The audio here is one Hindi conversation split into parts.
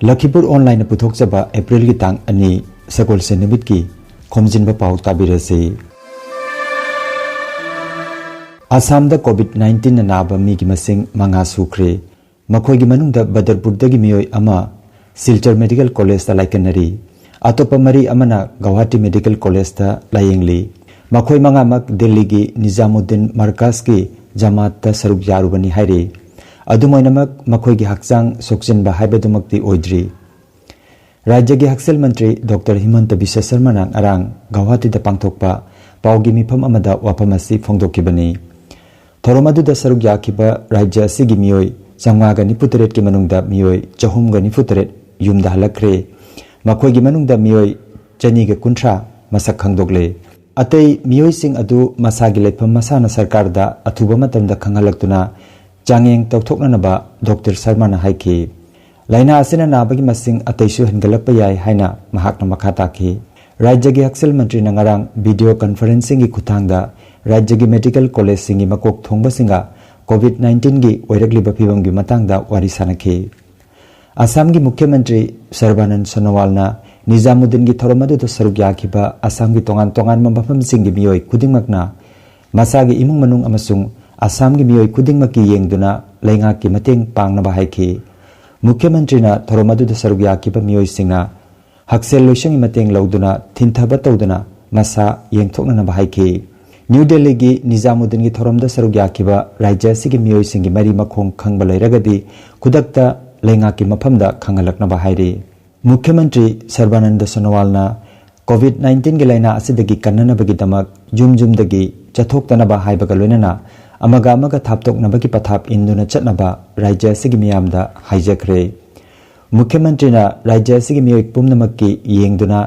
लखीपुर ऑनलाइन पुथोक्चबा अप्रैल की तांग अनि सगोलसे निमित की खोमजिनबा पाउ ताबिरसे आसामदा कोविड-19 नाबा मीगी मसिंग मंगा सुख्रे मखोइगी मनुंगदा बदरपुरदगी मियोय अमा सिल्चर मेडिकल कॉलेज ता लाइकनरी अतोपा मरी अमना गुवाहाटी मेडिकल कॉलेज ता लायंगली मखोइ मंगा मक दिल्ली की निजामुद्दीन मरकज की जमात ता सरुक यारुबनी हाइरे अदुमोइनमक मखोइगी हक्चांग सोक्चिनबा हाइबदुमक्ति ओइद्री राज्य की हक्सेल मंत्री डॉक्टर हिमंत बिश्व शर्मा अरांग गुवाहाटी दा पांगथोकपा पाउगी मिफम अमदा वाफम असि फोंदोकिबनी थोरम अदुदा सरुक याखिबा राज्य असिगी मियोय चंगागा निफुतरेट की मनुंगदा मियोय चहुमगा निफुतरेट युमदा हलखरे मखोइगी मनुंगदा मियोय चनीगा कुंथ्रा मसक खंगदोगले अतै मियोय सिंग अदु मसागी लेफम मसाना सरकार दा अथुबा मतमदा खंगहलक्तुना चांगेंग तौथोकनबा डॉक्टर शर्मा ना हाइखि लाइना असिना नाबगी मसिंग अतैसु हनगलप याय हाइना महाकना मखा ताखि राज्य की हक्सेल मंत्री नंगारांग वीडियो कॉन्फ्रेंसिंग की खुथांगदा राज्य की मेडिकल कॉलेज सिंगी मकोक थोंगबसिंगा कोविड-19 की ओइरगलिबा फिबम की मतंगदा वारी सानखि असम की मुख्यमंत्री सर्बानंद सोनोवालना निजामुद्दीन की थोरमदुदा सरुक याखिबा असम की तोंगान तोंगान मफम सिंगी मियोय खुदिंगमकना मसागी इमुंग मनुंग अमसुंग असम की मियोय खुदिंगमकी येंगदुना लैंगा की मतेंग पांगनबा हाइखि मुख्यमंत्रीना थोरमदुदा सरुक याखिबा मियोय सिंगना हक्सेल लोइसंगी मतेंग लौदुना थिनथबा तौदुना मसा येंगथोकनबा हाइखि न्यू दिल्ली की निजामुद्दीन की थोरमदा सरुक याखिबा राज्य सिगी मियोय सिंगी मरी मखोंग खंगबा लैरगदी खुदक्ता लैंगा की मफमदा खंगलकनबा हाइरि मुख्यमंत्री सर्बानंद सोनोवालना कोविड-19 की लाइना असिदगी कन्ननबगी दमक जुम-जुमदगी चथोक्तनबा हाइबगा लोइनना अमगा अमगा थापतोकनबगी पथाप इंदुना चटनबा राज्य असिगी मियामदा हाइजखरे मुख्यमंत्रीना राज्य असिगी मियोय पुमनमक्की येंगदुना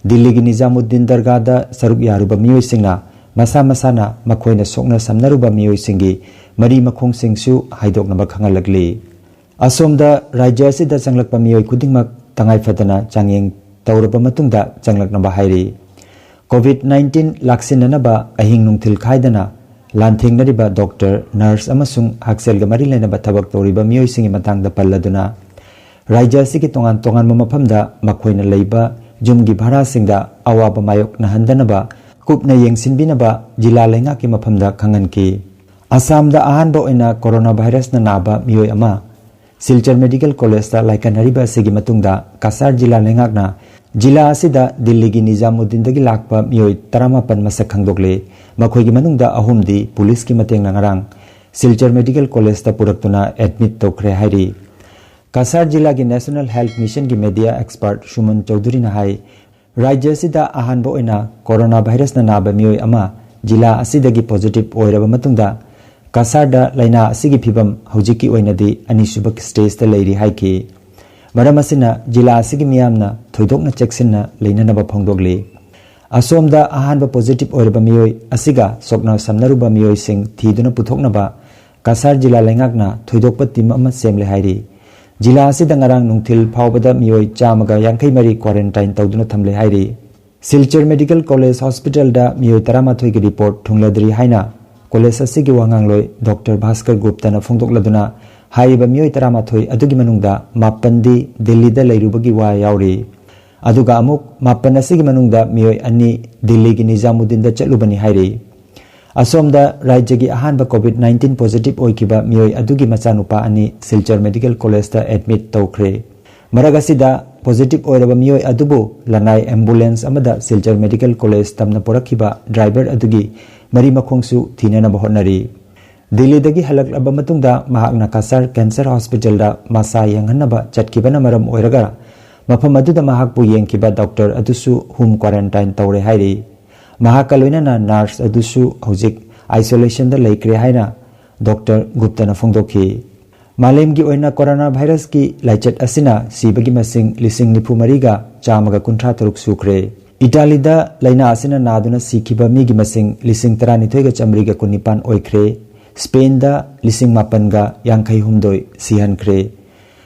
दिल्ली की निजामुद्दीन दरगाहदा सरुक यारुबा मियोयसिंगना मसा मसाना मखोइना सोकना समनरुबा मियोयसिंगी मरी मखोंगसिंगसु हाइदोकनबा खंगलगली असोमदा राज्य असिदा चंगलकपा मियोय खुदिंगमक तंगाइफदना चांगेंग तौरबा मतुंगदा चंगलकनबा हाइरि कोविड-19 लाक्सिननबा अहिंग नुंगथिल खाइदना लांथेंगनरिबा डॉक्टर नर्स अमसुंग हक्सेलगा मरी लेनबा थबक तौरिबा मियोयसिंगी मतंगदा पल्लदुना राज्य असिगी तोंगान तोंगान मफमदा मखोइना लेबा जुमगी भाड़ासिंगदा अवाबा मायोक नहंदनबा कुपना येंगसिनबिनबा जिला लेंगा की मफमदा खंगनकी असमदा अहानबा ओइना कोरोना वायरस ना नाबा मियोय अमा सिल्चर मेडिकल कॉलेज ता लाइकनरिबा सिगी मतुंगदा कासार जिला लेंगाकना जिला असिदा दिल्ली की निजामुद्दीन दगी लाकपा मियोय 14 मसक खंगदोगले मखोइगी मनुंगदा अहुमदी पुलिस की मतेंग नंगारांग सिल्चर मेडिकल कॉलेज ता पुरक्तुना एडमिट तौखरे हाइरि कासार जिला की नेशनल हेल्थ मिशन की मीडिया एक्सपर्ट सुमन चौधरी ना हाई राज्य असिदा अहानबा ओइना कोरोना वायरस ना नाबा मियोय अमा जिला असिदगी पॉजिटिव ओइरबा मतुंगदा कासारदा लाइना असिगी फिबम हौजिकी ओइनदी अनिसुबा स्टेज ता लैरि हाइखि मरम असिना जिला असिगी मियामना थोइदोकना चेक्सिनना लैननबा फोंदोगले असोमदा अहानबा पॉजिटिव ओइरबा मियोय असिगा सोकना समनरुबा मियोय सिंग थीदुना पुथोकनबा कासार जिला लेंगाकना थोइदोकपा टीम अमा सेमले हाइरि जिला असिदा ngarang nungthil phawbada miyoi chamaga yankai mari quarantine tawduna thamle hairi Silchar Medical College Hospital da miyoi 13 ki report thungladri haina college asigi wangangloi Dr. Bhaskar Gupta na phongdokladuna haiba miyoi 13 adugi manungda mapandi Delhi da leirubagi wa yauri aduga amuk mapan asigi manungda miyoi ani Delhi ki Nizamuddin da chalubani hairi असोमदा राज्य की अहानबा कोविड-19 पॉजिटिव ओइकिबा मियोय अदुगी मचानुपा अनि सिल्चर मेडिकल कॉलेज ता एडमिट तौखरे मरगसिदा पॉजिटिव ओइरबा मियोय अदुबु लनाई एम्बुलेंस अमदा सिल्चर मेडिकल कॉलेज तमना पोरखिबा ड्राइवर अदुगी मरी मखोंगसु थीननबा honorary Delhi दगी हलकलबा मतुंगदा महाकना Kasar cancer hospital दा मासा यंगहनबा चटकिबना मरम ओइरगा मफम अदुदा महाकपु येंकिबा डॉक्टर अदुसु होम क्वारंटाइन तौरे हाइरि महाकालोइना नर्स अदुसु हौजिक आइसोलेशन दा लेक्रे हाइना डॉक्टर गुप्ता ना फोंदोखि मालेम की ओइना कोरोना वायरस की लाइचट असिना सिबगी मसिंग लिसिंग निफु मरीगा चामगा कुंठा तरुक सुख्रे इटाली दा लाइना असिना नादुना सिखिबा मिगी मसिंग लिसिंग 12 गा चमरीगा कुनिपान ओइख्रे स्पेन दा लिसिंग मापनगा यांखै हुमदोय सिहनख्रे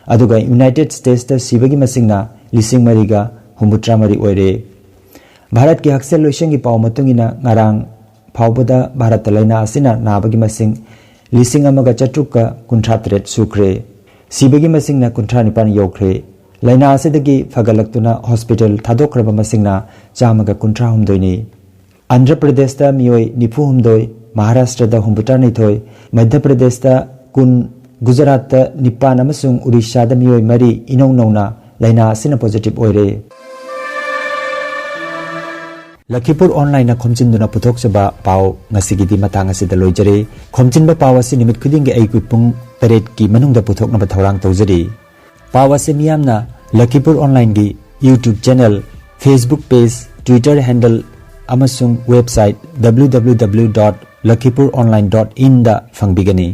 अदुगा यूनाइटेड स्टेट्स दा सिबगी मसिंगना लिसिंग मरीगा हुमुत्रा मरी ओइरे भारत की हक्सेल लोइसंगी पाव मतुंगिना ngarang phawbada भारत लाइना असिना नाबगी मसिंग लिसिंग अमगा चट्रुका कुंठा तरेट सुख्रे सिबगी मसिंग ना कुंठा निपान योख्रे laina asidagi fagalaktuna hospital thadokraba masingna chamaga kuntra humdoini Andhra Pradesh ta miyoi nifu humdoi Maharashtra da humbutar nithoi Madhya Pradesh ta kun Gujarat ta nipan amasung Odisha da miyoi mari inong nongna laina asina positive oire Lakhipur online na khomjinduna puthokchaba pau ngasigidi matang asida loijare khomjinba pau asi nimit khudingi aigui pung 8 ki manungda puthokna bathorang tawjari pau asi miyamna Lakhipur online gi YouTube channel Facebook page Twitter handle amasung website www.lakhipuronline.in da fangbigani